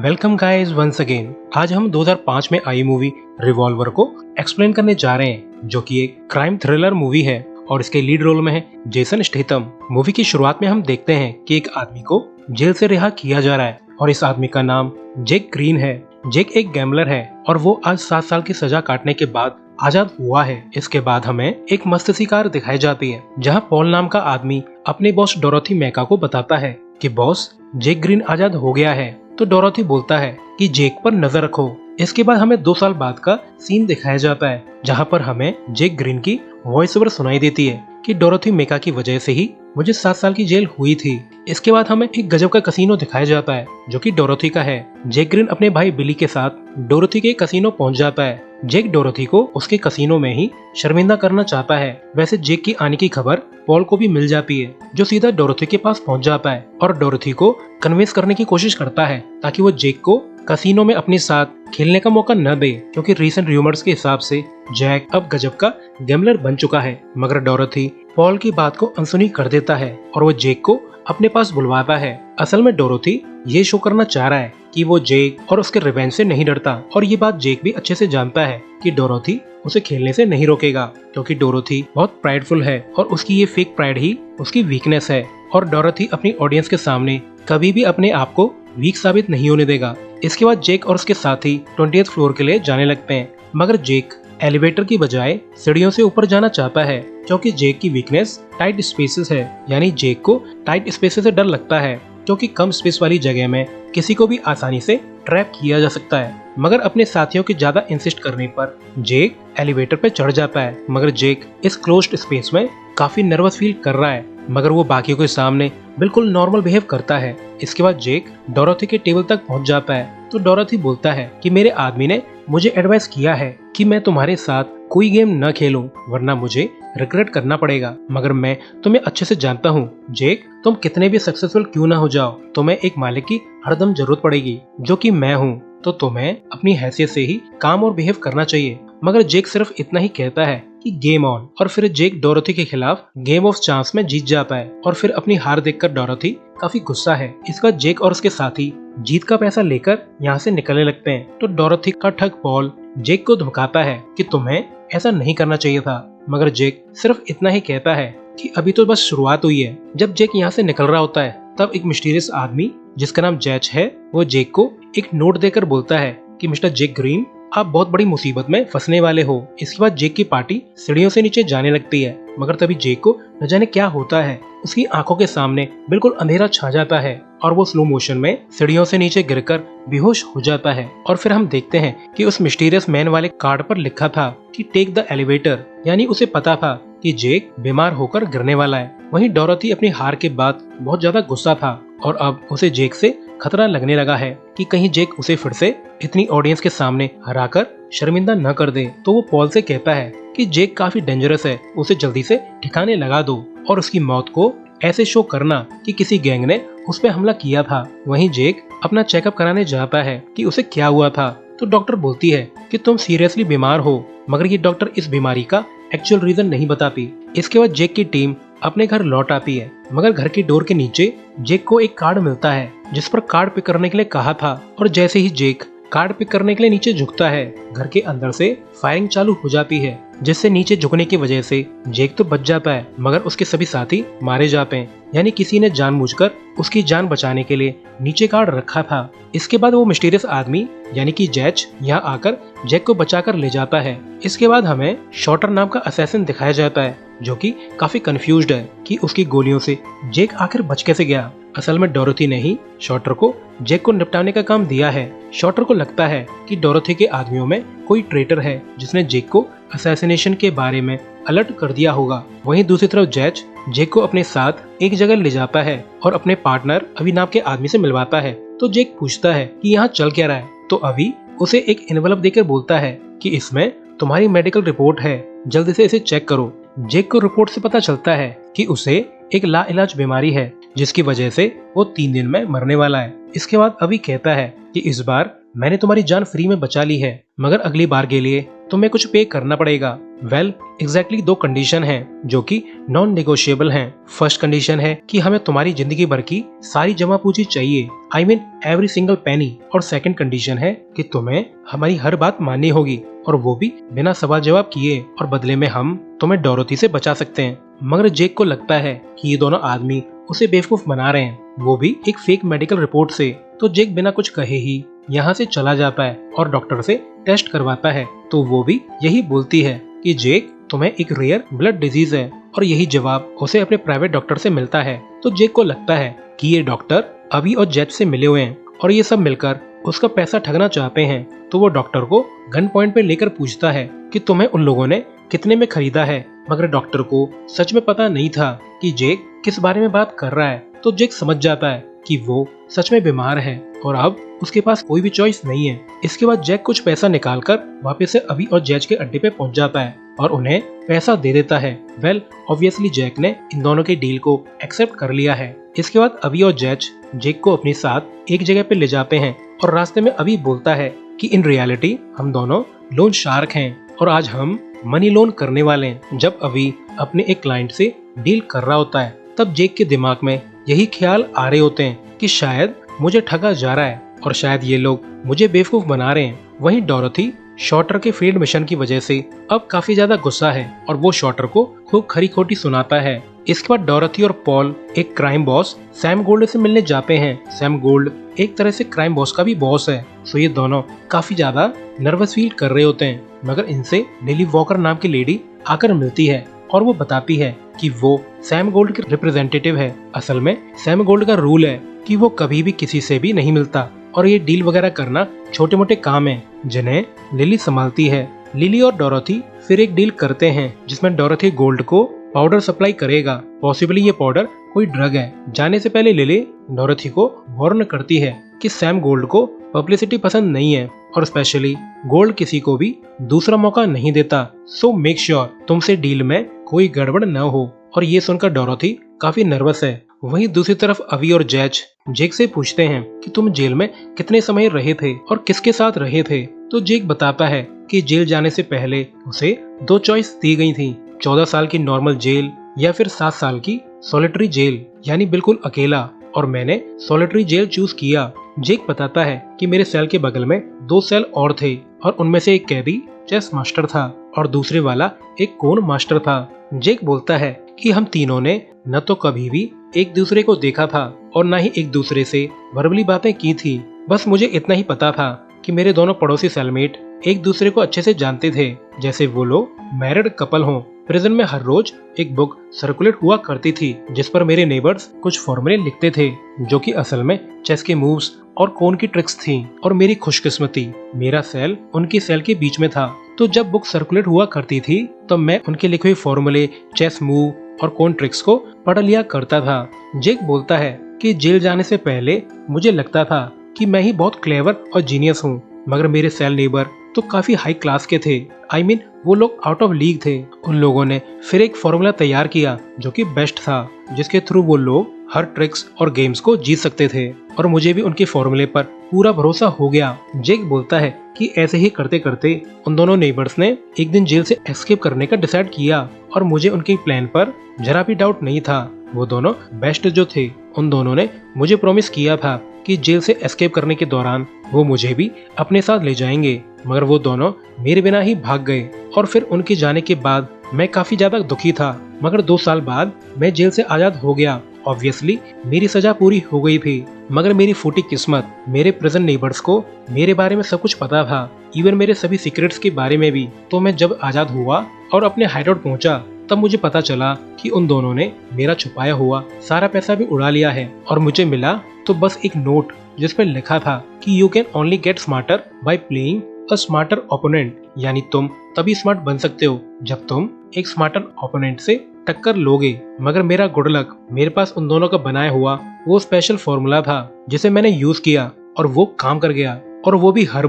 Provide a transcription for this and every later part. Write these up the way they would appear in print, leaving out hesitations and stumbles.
Welcome guys once again. आज हम 2005 में आई मूवी रिवॉल्वर को एक्सप्लेन करने जा रहे हैं, जो कि एक क्राइम थ्रिलर मूवी है और इसके लीड रोल में है जेसन स्टेथम। मूवी की शुरुआत में हम देखते हैं कि एक आदमी को जेल से रिहा किया जा रहा है और इस आदमी का नाम जेक ग्रीन है। जेक एक गैम्बलर है और वो आज 7 साल की सजा काटने के बाद आजाद हुआ है। इसके बाद हमें एक मस्ती कार दिखाई जाती है, जहाँ पॉल नाम का आदमी अपने बॉस डोरोथी मैका को बताता है कि बॉस जेक ग्रीन आजाद हो गया है। तो डोरोथी बोलता है कि जेक पर नजर रखो। इसके बाद हमें 2 साल बाद का सीन दिखाया जाता है, जहाँ पर हमें जेक ग्रीन की वॉइस ओवर सुनाई देती है कि डोरोथी मेका की वजह से ही मुझे 7 साल की जेल हुई थी। इसके बाद हमें एक गजब का कसीनो दिखाया जाता है, जो कि डोरोथी का है। जेक ग्रीन अपने भाई बिली के साथ डोरोथी के कसीनो पहुंच जाता है। जेक डोरोथी को उसके कसीनो में ही शर्मिंदा करना चाहता है। वैसे जेक की आने की खबर पॉल को भी मिल जाती है, जो सीधा डोरोथी के पास पहुंच जाता है और डोरोथी को कन्विंस करने की कोशिश करता है ताकि वो जेक को कसीनो में अपने साथ खेलने का मौका न दे, क्योंकि रीसेंट रूमर्स के हिसाब से जैक अब गजब का गैम्बलर बन चुका है। मगर डोरोथी पॉल की बात को अनसुनी कर देता है और वो जेक को अपने पास बुलवाता है। असल में डोरोथी ये शो करना चाह रहा है कि वो जेक और उसके रिवेंज से नहीं डरता, और ये बात जेक भी अच्छे से जानता है कि डोरोथी उसे खेलने से नहीं रोकेगा, क्योंकि डोरोथी बहुत प्राइडफुल है और उसकी ये फेक प्राइड ही उसकी वीकनेस है। और डोरोथी अपनी ऑडियंस के सामने कभी भी अपने आप को वीक साबित नहीं होने देगा। इसके बाद जेक और उसके साथी 20th फ्लोर के लिए जाने लगते हैं, मगर जेक एलिवेटर की बजाय सीढ़ियों से ऊपर जाना चाहता है, क्योंकि जेक की वीकनेस टाइट स्पेसेस है। यानी जेक को टाइट स्पेसेस से डर लगता है, क्योंकि कम स्पेस वाली जगह में किसी को भी आसानी से ट्रैप किया जा सकता है। मगर अपने साथियों के ज्यादा इंसिस्ट करने पर जेक एलिवेटर पे चढ़ जाता है। मगर जेक इस क्लोज्ड स्पेस में काफी नर्वस फील कर रहा है, मगर वो बाकियों के सामने बिल्कुल नॉर्मल बिहेव करता है। इसके बाद जेक डोरोथी के टेबल तक पहुंच जाता है। तो डोरोथी बोलता है कि मेरे आदमी ने मुझे एडवाइस किया है कि मैं तुम्हारे साथ कोई गेम न खेलूं, वरना मुझे रिग्रेट करना पड़ेगा। मगर मैं तुम्हें अच्छे से जानता हूँ जेक, तुम कितने भी सक्सेसफुल क्यों ना हो जाओ, तुम्हें एक मालिक की हरदम जरूरत पड़ेगी, जो कि मैं हूँ। तो तुम्हें अपनी हैसियत से ही काम और बिहेव करना चाहिए। मगर जेक सिर्फ इतना ही कहता है कि गेम ऑन, और फिर जेक डोरोथी के खिलाफ गेम ऑफ चांस में जीत जाता है। और फिर अपनी हार देखकर डोरोथी काफी गुस्सा है। इसका जेक और उसके साथी जीत का पैसा लेकर यहाँ से निकलने लगते हैं। तो डोरोथी का ठग पॉल जेक को धमकाता है कि तुम्हें ऐसा नहीं करना चाहिए था, मगर जेक सिर्फ इतना ही कहता है कि अभी तो बस शुरुआत हुई है। जब जेक यहाँ से निकल रहा होता है, तब एक मिस्टीरियस आदमी जिसका नाम जैच है, वो जेक को एक नोट देकर बोलता है कि मिस्टर जेक ग्रीन, आप बहुत बड़ी मुसीबत में फंसने वाले हो। इसके बाद जेक की पार्टी सीढ़ियों से नीचे जाने लगती है, मगर तभी जेक को न जाने क्या होता है, उसकी आंखों के सामने बिल्कुल अंधेरा छा जाता है और वो स्लो मोशन में सीढ़ियों से नीचे गिरकर बेहोश हो जाता है। और फिर हम देखते हैं कि उस मिस्टीरियस मैन वाले कार्ड पर लिखा था कि टेक द एलिवेटर, यानी उसे पता था कि जेक बीमार होकर गिरने वाला है। वहीं डोरोथी अपनी हार के बाद बहुत ज्यादा गुस्सा था और अब उसे जेक से खतरा लगने लगा है कि कहीं जेक उसे फिर से इतनी ऑडियंस के सामने हराकर शर्मिंदा न कर दे। तो वो पॉल से कहता है कि जेक काफी डेंजरस है, उसे जल्दी से ठिकाने लगा दो और उसकी मौत को ऐसे शो करना कि किसी गैंग ने उस पर हमला किया था। वहीं जेक अपना चेकअप कराने जाता है कि उसे क्या हुआ था। तो डॉक्टर बोलती है कि तुम सीरियसली बीमार हो, मगर ये डॉक्टर इस बीमारी का एक्चुअल रीजन नहीं बताती। इसके बाद जेक की टीम अपने घर लौट आती है, मगर घर की डोर के नीचे जेक को एक कार्ड मिलता है जिस पर कार्ड पिक करने के लिए कहा था। और जैसे ही जेक कार्ड पिक करने के लिए नीचे झुकता है, घर के अंदर से फायरिंग चालू हो जाती है, जिससे नीचे झुकने की वजह से जेक तो बच जाता है, मगर उसके सभी साथी मारे जाते हैं। यानी किसी ने जानबूझकर उसकी जान बचाने के लिए नीचे कार्ड रखा था। इसके बाद वो मिस्टीरियस आदमी यानी कि जैच यहाँ आकर जेक को बचाकर ले जाता है। इसके बाद हमें शॉटर नाम का असैसिन दिखाया जाता है, जो कि काफी कंफ्यूज्ड है कि उसकी गोलियों से जेक आखिर बच कैसे गया। असल में डोरोथी ने ही शॉटर को जेक को निपटाने का काम दिया है। शॉटर को लगता है कि डोरोथी के आदमियों में कोई ट्रेटर है जिसने जेक को असैसिनेशन के बारे में अलर्ट कर दिया होगा। वहीं दूसरी तरफ जैच जेक को अपने साथ एक जगह ले जाता है और अपने पार्टनर अभी नाम के आदमी से मिलवाता है। तो जेक पूछता है कि यहाँ चल क्या रहा है। तो अभी उसे एक एनवलप देकर बोलता है कि इसमें तुम्हारी मेडिकल रिपोर्ट है, जल्दी से इसे चेक करो। जेक को रिपोर्ट से पता चलता है कि उसे एक लाइलाज बीमारी है, जिसकी वजह से वो 3 दिन में मरने वाला है। इसके बाद अभी कहता है कि इस बार मैंने तुम्हारी जान फ्री में बचा ली है, मगर अगली बार के लिए तुम्हें कुछ पे करना पड़ेगा। वेल, एग्जैक्टली दो कंडीशन हैं जो कि नॉन नेगोशिएबल हैं। फर्स्ट कंडीशन है कि हमें तुम्हारी जिंदगी भर की सारी जमा पूंजी चाहिए, I mean every single penny. और सेकंड कंडीशन है कि तुम्हें हमारी हर बात माननी होगी, और वो भी बिना सवाल जवाब किए, और बदले में हम तुम्हें डोरोथी से बचा सकते हैं। मगर जेक को लगता है कि ये दोनों आदमी उसे बेवकूफ बना रहे हैं, वो भी एक फेक मेडिकल रिपोर्ट से। तो जेक बिना कुछ कहे ही यहाँ से चला जाता है और डॉक्टर से टेस्ट करवाता है। तो वो भी यही बोलती है कि जेक, तुम्हें एक रेयर ब्लड डिजीज है, और यही जवाब उसे अपने प्राइवेट डॉक्टर से मिलता है। तो जेक को लगता है कि ये डॉक्टर अभी और जेट से मिले हुए हैं और ये सब मिलकर उसका पैसा ठगना चाहते हैं। तो वो डॉक्टर को गन पॉइंट पे लेकर पूछता है कि तुम्हें उन लोगों ने कितने में खरीदा है। मगर डॉक्टर को सच में पता नहीं था कि जेक किस बारे में बात कर रहा है। तो जेक समझ जाता है कि वो सच में बीमार है और अब उसके पास कोई भी चॉइस नहीं है। इसके बाद जैक कुछ पैसा निकालकर वापस से अभी और जैज के अड्डे पे पहुंच जाता है और उन्हें पैसा दे देता है। वेल, ऑब्वियसली जैक ने इन दोनों के डील को एक्सेप्ट कर लिया है। इसके बाद अभी और जैज जेक को अपने साथ एक जगह पे ले जाते हैं और रास्ते में अभी बोलता है कि इन रियलिटी हम दोनों लोन शार्क हैं और आज हम मनी लोन करने वाले हैं। जब अभी अपने एक क्लाइंट से डील कर रहा होता है, तब जेक के दिमाग में यही ख्याल आ रहे होते हैं कि शायद मुझे ठगा जा रहा है और शायद ये लोग मुझे बेवकूफ बना रहे हैं। वहीं डोरोथी शॉर्टर के फील्ड मिशन की वजह से अब काफी ज्यादा गुस्सा है और वो शॉर्टर को खूब खरी खोटी सुनाता है। इसके बाद डोरोथी और पॉल एक क्राइम बॉस सैम गोल्ड से मिलने जाते हैं। सैम गोल्ड एक तरह से क्राइम बॉस का भी बॉस है। सो ये दोनों काफी ज्यादा नर्वस फील कर रहे होते हैं, मगर इनसे लिली वॉकर नाम की लेडी आकर मिलती है और वो बताती है कि वो सैम गोल्ड के रिप्रेजेंटेटिव है। असल में सैम गोल्ड का रूल है कि वो कभी भी किसी से भी नहीं मिलता और ये डील वगैरह करना छोटे मोटे काम है जिन्हें लिली संभालती है। लिली और डोरोथी फिर एक डील करते हैं जिसमें डोरोथी गोल्ड को पाउडर सप्लाई करेगा। पॉसिबली ये पाउडर कोई ड्रग है। जाने से पहले लिली डोरोथी को वार्न करती है कि सैम गोल्ड को पब्लिसिटी पसंद नहीं है और स्पेशली गोल्ड किसी को भी दूसरा मौका नहीं देता। सो मेक श्योर तुमसे डील में कोई गड़बड़ न हो। और ये सुनकर डोरोथी काफी नर्वस है। वहीं दूसरी तरफ अवी और जैज जेक से पूछते हैं कि तुम जेल में कितने समय रहे थे और किसके साथ रहे थे। तो जेक बताता है कि जेल जाने से पहले उसे दो चॉइस दी गई थी, 14 साल की नॉर्मल जेल या फिर 7 साल की सॉलिटरी जेल, यानी बिल्कुल अकेला, और मैंने सॉलिटरी जेल चूज किया। जेक बताता है कि मेरे सेल के बगल में 2 सेल और थे और उनमें से एक कैदी चेस मास्टर था और दूसरे वाला एक कोन मास्टर था। जेक बोलता है कि हम तीनों ने न तो कभी भी एक दूसरे को देखा था और न ही एक दूसरे से वर्बली बातें की थी। बस मुझे इतना ही पता था कि मेरे दोनों पड़ोसी सेलमेट एक दूसरे को अच्छे से जानते थे, जैसे वो लोग मैरिड कपल हों। प्रिजन में हर रोज एक बुक सर्कुलेट हुआ करती थी जिस पर मेरे नेबर्स कुछ फॉर्मूले लिखते थे जो कि असल में चेस के मूव्स और कोन की ट्रिक्स थी। और मेरी खुशकिस्मती मेरा सेल उनकी सेल के बीच में था। तो जब बुक सर्कुलेट हुआ करती थी तो मैं उनके लिखे हुए फॉर्मूले, चेस मूव और कोन ट्रिक्स को पढ़ लिया करता था। जेक बोलता है कि जेल जाने से पहले मुझे लगता था कि मैं ही बहुत क्लेवर और जीनियस हूँ, मगर मेरे सेल नेबर तो काफी हाई क्लास के थे। आई मीन वो लोग आउट ऑफ लीग थे। उन लोगों ने फिर एक फॉर्मूला तैयार किया जो कि बेस्ट था, जिसके थ्रू वो लोग हर ट्रिक्स और गेम्स को जीत सकते थे और मुझे भी उनके फॉर्मूले पर पूरा भरोसा हो गया। जेक बोलता है कि ऐसे ही करते करते उन दोनों नेबर्स ने एक दिन जेल से एस्केप करने का डिसाइड किया और मुझे उनके प्लान पर जरा भी डाउट नहीं था। वो दोनों बेस्ट जो थे, उन दोनों ने मुझे प्रॉमिस किया था कि जेल से एस्केप करने के दौरान वो मुझे भी अपने साथ ले जाएंगे, मगर वो दोनों मेरे बिना ही भाग गए। और फिर उनके जाने के बाद मैं काफी ज्यादा दुखी था, मगर 2 साल बाद मैं जेल से आजाद हो गया। ऑब्वियसली मेरी सजा पूरी हो गई थी, मगर मेरी फूटी किस्मत, मेरे प्रेजेंट नेबर्स को मेरे बारे में सब कुछ पता था, इवन मेरे सभी सीक्रेट्स के बारे में भी। तो मैं जब आजाद हुआ और अपने हाइडआउट पहुंचा, तब मुझे पता चला कि उन दोनों ने मेरा छुपाया हुआ सारा पैसा भी उड़ा लिया है और मुझे मिला तो बस एक नोट जिस पर लिखा था कि you can only get smarter by playing a smarter opponent, यानी तुम तभी स्मार्ट बन सकते हो जब तुम एक स्मार्टर ओपोनेंट से टक्कर लोगे। मगर मेरा गुड लक, मेरे पास उन दोनों का बनाया हुआ वो स्पेशल फॉर्मूला था जिसे मैंने यूज किया और वो काम कर गया, और वो भी हर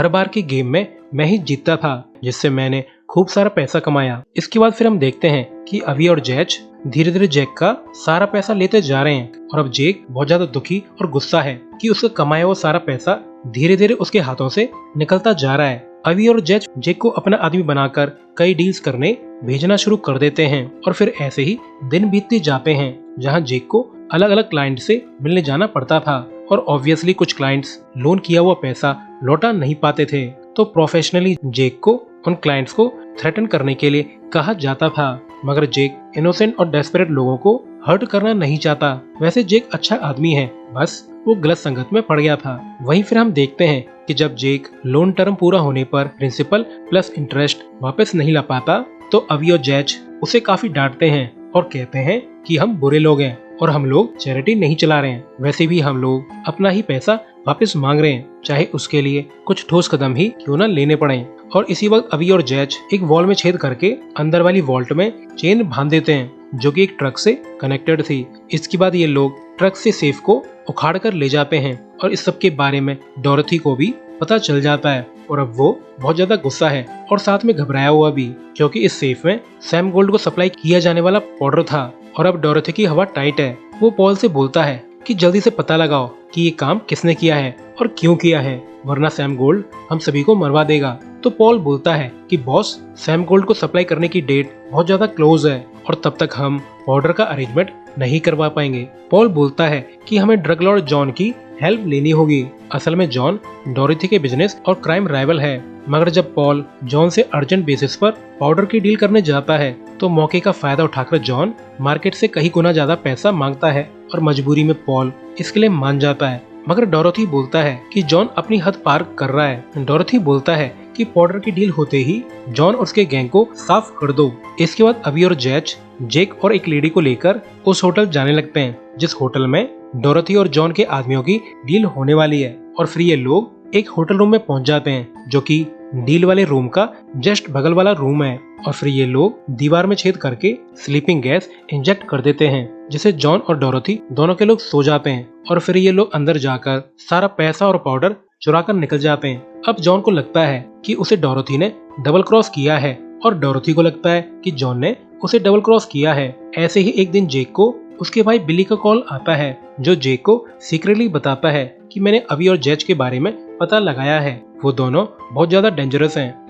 बार की गेम में मैं ही जीतता था, जिससे मैंने खूब सारा पैसा कमाया। इसके बाद फिर हम देखते हैं कि अवी और जैज धीरे धीरे जैक का सारा पैसा लेते जा रहे हैं और अब जैक बहुत ज्यादा दुखी और गुस्सा है कि उसका कमाया हुआ सारा पैसा धीरे धीरे उसके हाथों से निकलता जा रहा है। अवी और जेक को अपना आदमी बनाकर कई डील्स करने भेजना शुरू कर देते हैं और फिर ऐसे ही दिन बीतते जाते हैं, जहां जेक को अलग अलग क्लाइंट से मिलने जाना पड़ता था और ऑब्वियसली कुछ क्लाइंट्स लोन किया हुआ पैसा लौटा नहीं पाते थे, तो प्रोफेशनली जेक को उन क्लाइंट्स को थ्रेटन करने के लिए कहा जाता था। मगर जेक इनोसेंट और डेस्परेट लोगों को हर्ट करना नहीं चाहता। वैसे जेक अच्छा आदमी है, बस वो गलत संगत में पड़ गया था। वहीं फिर हम देखते हैं कि जब जेक लोन टर्म पूरा होने पर प्रिंसिपल प्लस इंटरेस्ट वापस नहीं ला पाता, तो अवी और जैज उसे काफी डांटते हैं और कहते हैं कि हम बुरे लोग हैं और हम लोग चैरिटी नहीं चला रहे हैं। वैसे भी हम लोग अपना ही पैसा वापस मांग रहे हैं, चाहे उसके लिए कुछ ठोस कदम ही क्यों न लेने पड़े। और इसी वक्त अवी और जैज एक वॉल में छेद करके अंदर वाली वॉल्ट में चेन बांध देते हैं, जो कि एक ट्रक से कनेक्टेड थी। इसके बाद ये लोग ट्रक से सेफ को उखाड़ कर ले जाते हैं और इस सब के बारे में डोरथी को भी पता चल जाता है और अब वो बहुत ज्यादा गुस्सा है और साथ में घबराया हुआ भी, क्योंकि इस सेफ में सैम गोल्ड को सप्लाई किया जाने वाला पाउडर था और अब डोरथी की हवा टाइट है। वो पॉल से बोलता है कि जल्दी से पता लगाओ कि ये काम किसने किया है और क्यों किया है, वरना सैम गोल्ड हम सभी को मरवा देगा। तो पॉल बोलता है कि बॉस, सैम गोल्ड को सप्लाई करने की डेट बहुत ज्यादा क्लोज है और तब तक हम पाउडर का अरेंजमेंट नहीं करवा पाएंगे। पॉल बोलता है कि हमें ड्रग लॉर्ड जॉन की हेल्प लेनी होगी। असल में जॉन डोरथी के बिजनेस और क्राइम राइवल है, मगर जब पॉल जॉन से अर्जेंट बेसिस पर पाउडर की डील करने जाता है, तो मौके का फायदा उठाकर जॉन मार्केट से कहीं गुना ज्यादा पैसा मांगता है और मजबूरी में पॉल इसके लिए मान जाता है। मगर डोरथी बोलता है कि जॉन अपनी हद पार कर रहा है। डोरथी बोलता है कि पाउडर की डील होते ही जॉन और उसके गैंग को साफ कर दो। इसके बाद अवी और जैज जेक और एक लेडी को लेकर उस होटल जाने लगते हैं, जिस होटल में डोरथी और जॉन के आदमियों की डील होने वाली है। और फिर ये लोग एक होटल रूम में पहुंच जाते हैं, जो कि डील वाले रूम का जस्ट बगल वाला रूम है। और फिर ये लोग दीवार में छेद करके स्लीपिंग गैस इंजेक्ट कर देते हैं, जिसे जॉन और डोरथी दोनों के लोग सो जाते हैं। और फिर ये लोग अंदर जाकर सारा पैसा और पाउडर चुरा कर निकल जाते हैं। अब जॉन को लगता है कि उसे डोरथी ने डबल क्रॉस किया है और डोरथी को लगता है कि जॉन ने उसे डबल क्रॉस किया है। ऐसे ही एक दिन जेक को उसके भाई बिली का कॉल आता है, जो जेक को सीक्रेटली बताता है कि मैंने अवी और जैज के बारे में पता लगाया है। वो दोनों बहुत ज्यादा डेंजरस हैं।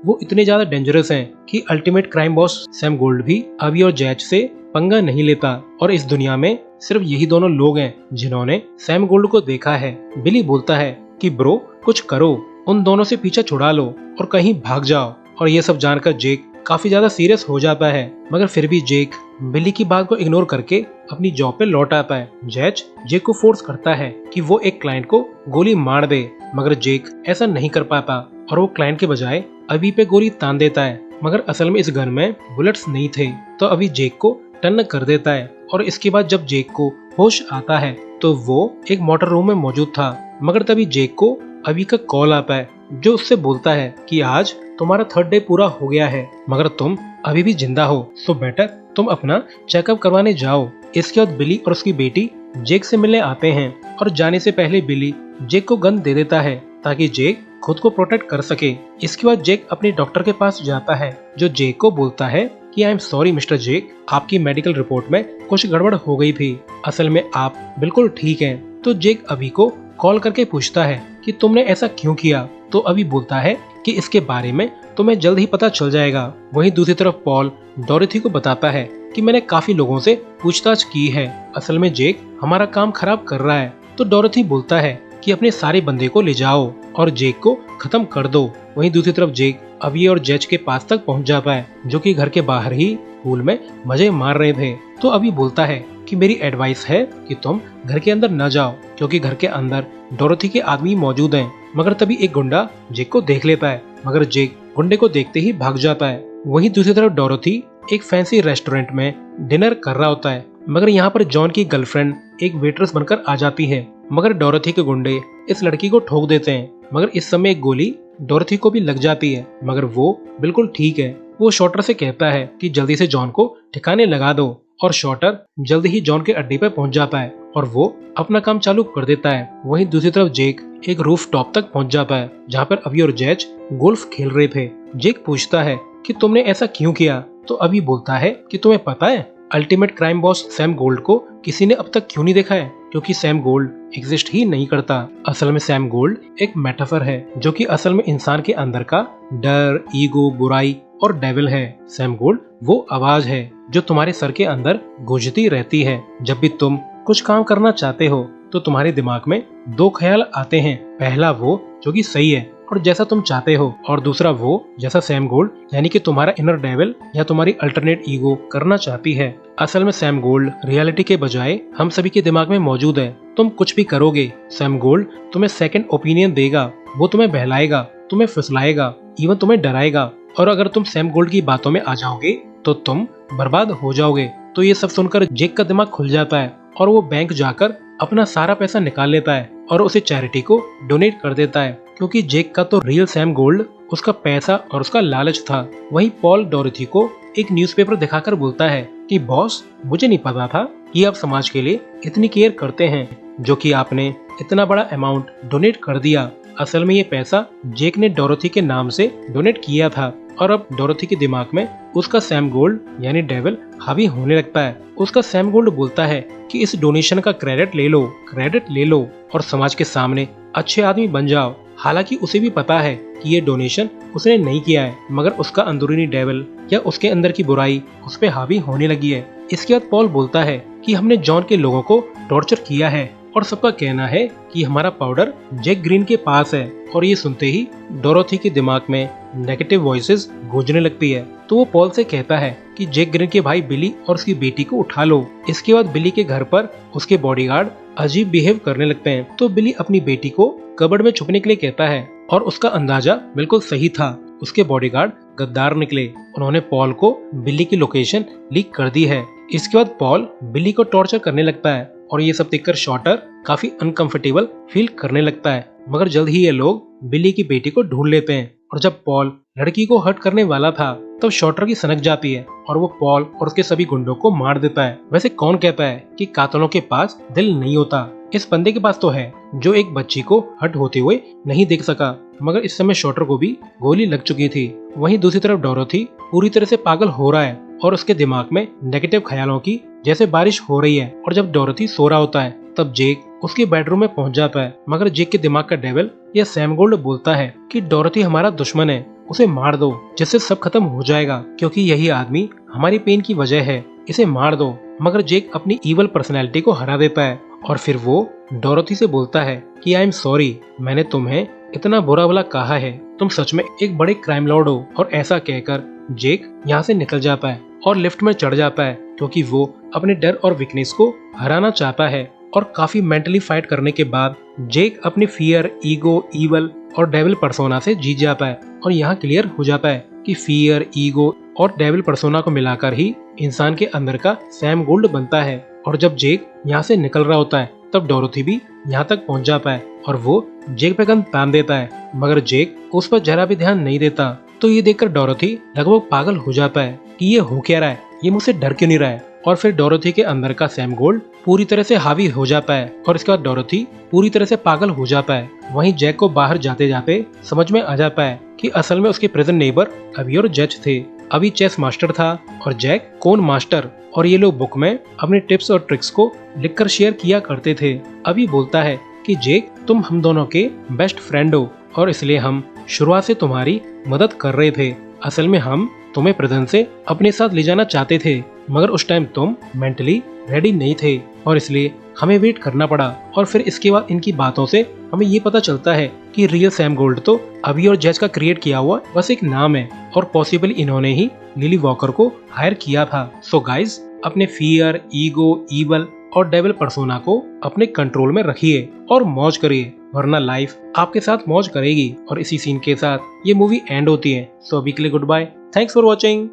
वो इतने ज्यादा डेंजरस हैं कि ultimate crime boss Sam gold भी अवी और जैज से पंगा नहीं लेता और इस दुनिया में सिर्फ यही दोनों लोग हैं जिन्होंने सैम गोल्ड को देखा है। बिली बोलता है कि ब्रो, कुछ करो, उन दोनों से पीछा छुड़ा लो और कहीं भाग जाओ। और ये सब जानकर जेक काफी ज्यादा सीरियस हो जाता है, मगर फिर भी जेक बिली की बात को इग्नोर करके अपनी जॉब पे लौट आता है। जैज जेक को फोर्स करता है कि वो एक क्लाइंट को गोली मार दे, मगर जेक ऐसा नहीं कर पाता और वो क्लाइंट के बजाय अवी पे गोली तान देता है। मगर असल में इस गन में बुलेट्स नहीं थे, तो अभी जेक को टर्न कर देता है। और इसके बाद जब जेक को होश आता है, तो वो एक मोटर रूम में मौजूद था। मगर तभी जेक को अवी का कॉल आता है, जो उससे बोलता है कि आज तुम्हारा 3rd डे पूरा हो गया है, मगर तुम अभी भी जिंदा हो, सो बेटर तुम अपना चेकअप करवाने जाओ। इसके बाद बिली और उसकी बेटी जेक से मिलने आते हैं और जाने से पहले बिली जेक को गन दे देता है ताकि जेक खुद को प्रोटेक्ट कर सके। इसके बाद जेक अपने डॉक्टर के पास जाता है, जो जेक को बोलता है कि आई एम सॉरी मिस्टर जेक, आपकी मेडिकल रिपोर्ट में कुछ गड़बड़ हो गई थी, असल में आप बिल्कुल ठीक हैं। तो जेक अभी को कॉल करके पूछता है कि तुमने ऐसा क्यों किया, तो अभी बोलता है कि इसके बारे में तुम्हें जल्द ही पता चल जाएगा। वहीं दूसरी तरफ पॉल डोरथी को बताता है कि मैंने काफी लोगों से पूछताछ की है, असल में जेक हमारा काम खराब कर रहा है। तो डोरथी बोलता है कि अपने सारे बंदे को ले जाओ और जेक को खत्म कर दो। वहीं दूसरी तरफ जेक अवी और जैज के पास तक पहुंच जाता है, जो कि घर के बाहर ही पूल में मजे मार रहे थे। तो अभी बोलता है कि मेरी एडवाइस है कि तुम घर के अंदर न जाओ, क्योंकि घर के अंदर डोरथी के आदमी मौजूद हैं। मगर तभी एक गुंडा जेक को देख लेता है, मगर जेक गुंडे को देखते ही भाग जाता है। वहीं दूसरी तरफ डोरथी एक फैंसी रेस्टोरेंट में डिनर कर रहा होता है, मगर यहाँ पर जॉन की गर्लफ्रेंड एक वेट्रेस बनकर आ जाती है। मगर डोरथी के गुंडे इस लड़की को ठोक देते हैं, मगर इस समय एक गोली डोरथी को भी लग जाती है, मगर वो बिल्कुल ठीक है। वो शॉटर से कहता है कि जल्दी से जॉन को ठिकाने लगा दो और शॉटर जल्दी ही जॉन के अड्डे पर पहुंच जाता है और वो अपना काम चालू कर देता है। वहीं दूसरी तरफ जेक एक रूफ टॉप तक पहुंच जाता है, जहाँ पर अभी और जैज गोल्फ खेल रहे थे। जेक पूछता है कि तुमने ऐसा क्यों किया, तो अभी बोलता है कि तुम्हें पता है ultimate crime boss Sam gold को किसी ने अब तक क्यों नहीं देखा है? क्योंकि सैम गोल्ड एग्जिस्ट ही नहीं करता। असल में सैम गोल्ड एक मेटाफर है जो कि असल में इंसान के अंदर का डर, ईगो, बुराई और डेविल है। सैम गोल्ड वो आवाज है जो तुम्हारे सर के अंदर गूंजती रहती है। जब भी तुम कुछ काम करना चाहते हो तो तुम्हारे दिमाग में दो ख्याल आते हैं। पहला वो जो कि सही है और जैसा तुम चाहते हो, और दूसरा वो जैसा सैम गोल्ड यानी कि तुम्हारा इनर डेविल या तुम्हारी अल्टरनेट ईगो करना चाहती है। असल में सैम गोल्ड रियलिटी के बजाय हम सभी के दिमाग में मौजूद है। तुम कुछ भी करोगे, सैम गोल्ड तुम्हें सेकंड ओपिनियन देगा। वो तुम्हें बहलाएगा, तुम्हें फुसलाएगा, इवन तुम्हें डराएगा। और अगर तुम सैम गोल्ड की बातों में आ जाओगे तो तुम बर्बाद हो जाओगे। तो ये सब सुनकर जेक का दिमाग खुल जाता है और वो बैंक जाकर अपना सारा पैसा निकाल लेता है और उसे चैरिटी को डोनेट कर देता है, क्योंकि जेक का तो रियल सैम गोल्ड उसका पैसा और उसका लालच था। वहीं पॉल डोरथी को एक न्यूज़पेपर दिखाकर बोलता है कि बॉस, मुझे नहीं पता था कि आप समाज के लिए इतनी केयर करते हैं, जो कि आपने इतना बड़ा अमाउंट डोनेट कर दिया। असल में ये पैसा जेक ने डोरथी के नाम से डोनेट किया था और अब डोरथी के दिमाग में उसका सैम गोल्ड यानी डेविल हावी होने लगता है। उसका सैम गोल्ड बोलता है कि इस डोनेशन का क्रेडिट ले लो और समाज के सामने अच्छे आदमी बन जाओ। हालांकि उसे भी पता है कि ये डोनेशन उसने नहीं किया है, मगर उसका अंदरूनी डेविल या उसके अंदर की बुराई उस पे हावी होने लगी है। इसके बाद पॉल बोलता है कि हमने जॉन के लोगों को टॉर्चर किया है और सबका कहना है कि हमारा पाउडर जेक ग्रीन के पास है। और ये सुनते ही डोरथी के दिमाग में नेगेटिव वॉइसेस गूंजने लगती है। तो वो पॉल से कहता है कि जेक ग्रीन के भाई बिली और उसकी बेटी को उठा लो। इसके बाद बिली के घर पर उसके बॉडीगार्ड अजीब बिहेव करने लगते हैं। तो बिली अपनी बेटी को कबर्ड में छुपने के लिए कहता है और उसका अंदाजा बिल्कुल सही था। उसके बॉडीगार्ड गद्दार निकले। उन्होंने पॉल को बिली की लोकेशन लीक कर दी है। इसके बाद पॉल बिली को टॉर्चर करने लगता है और ये सब देखकर शॉटर काफी अनकंफर्टेबल फील करने लगता है। मगर जल्द ही ये लोग बिली की बेटी को ढूंढ लेते हैं और जब पॉल लड़की को हर्ट करने वाला था तब शॉटर की सनक जाती है और वो पॉल और उसके सभी गुंडों को मार देता है। वैसे कौन कहता है कि कातलों के पास दिल नहीं होता? इस बंदे के पास तो है जो एक बच्ची को हर्ट होते हुए नहीं देख सका, मगर इस समय शॉटर को भी गोली लग चुकी थी। वहीं दूसरी तरफ डोरथी पूरी तरह से पागल हो रहा है और उसके दिमाग में नेगेटिव ख्यालों की जैसे बारिश हो रही है। और जब डोरथी सो रहा होता है तब जेक उसके बेडरूम में पहुंच जाता है, मगर जेक के दिमाग का डेविल या सैम गोल्ड बोलता है कि डोरथी हमारा दुश्मन है, उसे मार दो जिससे सब खत्म हो जाएगा, क्योंकि यही आदमी हमारी पेन की वजह है, इसे मार दो। मगर जेक अपनी ईवल पर्सनैलिटी को हरा देता है और फिर वो डोरथी से बोलता है कि आई एम सॉरी, मैंने तुम्हें इतना बुरा भला कहा है, तुम सच में एक बड़े क्राइम लॉर्ड हो। और ऐसा कहकर जेक यहाँ से निकल जाता है और लिफ्ट में चढ़ जाता है, क्योंकि वो अपने डर और वीकनेस को हराना चाहता है। और काफी मेंटली फाइट करने के बाद जेक अपनी फियर, ईगो, ईवल और डेविल पर्सोना से जीत जाता है। और यहाँ क्लियर हो जाता है कि फियर, ईगो और डेविल पर्सोना को मिलाकर ही इंसान के अंदर का सैम गोल्ड बनता है। और जब जेक यहाँ से निकल रहा होता है तब डोरथी भी यहाँ तक पहुँच जाता है और वो जेक पे गन तान देता है, मगर जेक उस पर जरा भी ध्यान नहीं देता। तो ये देखकर डोरथी लगभग पागल हो जाता है कि ये हो क्या रहा है, ये मुझसे डर क्यों नहीं रहा है। और फिर डोरथी के अंदर का सैम गोल्ड पूरी तरह से हावी हो जाता है और इसके बाद डोरथी पूरी तरह से पागल हो जाता है। वहीं जैक को बाहर जाते जाते समझ में आ जाता है कि असल में उसके प्रेजेंट नेबर अभी और जज थे। अभी चेस मास्टर था और जैक कौन मास्टर, और ये लोग बुक में अपने टिप्स और ट्रिक्स को लिखकर शेयर किया करते थे। अभी बोलता है कि जेक, तुम हम दोनों के बेस्ट फ्रेंड हो और इसलिए हम शुरुआत से तुम्हारी मदद कर रहे थे। असल में हम तुम्हें प्रेजेंट से अपने साथ ले जाना चाहते थे, मगर उस टाइम तुम मेंटली रेडी नहीं थे और इसलिए हमें वेट करना पड़ा। और फिर इसके बाद इनकी बातों से हमें ये पता चलता है कि रियल सैम गोल्ड तो अभी और जज का क्रिएट किया हुआ बस एक नाम है और पॉसिबली इन्होंने ही लिली वॉकर को हायर किया था। सो गाइज, अपने फियर, ईगो, ईवल और डेविल पर्सोना को अपने कंट्रोल में रखिए और मौज करिए, वरना लाइफ आपके साथ मौज करेगी। और इसी सीन के साथ ये मूवी एंड होती है। सो अभी के लिए goodbye, thanks for watching.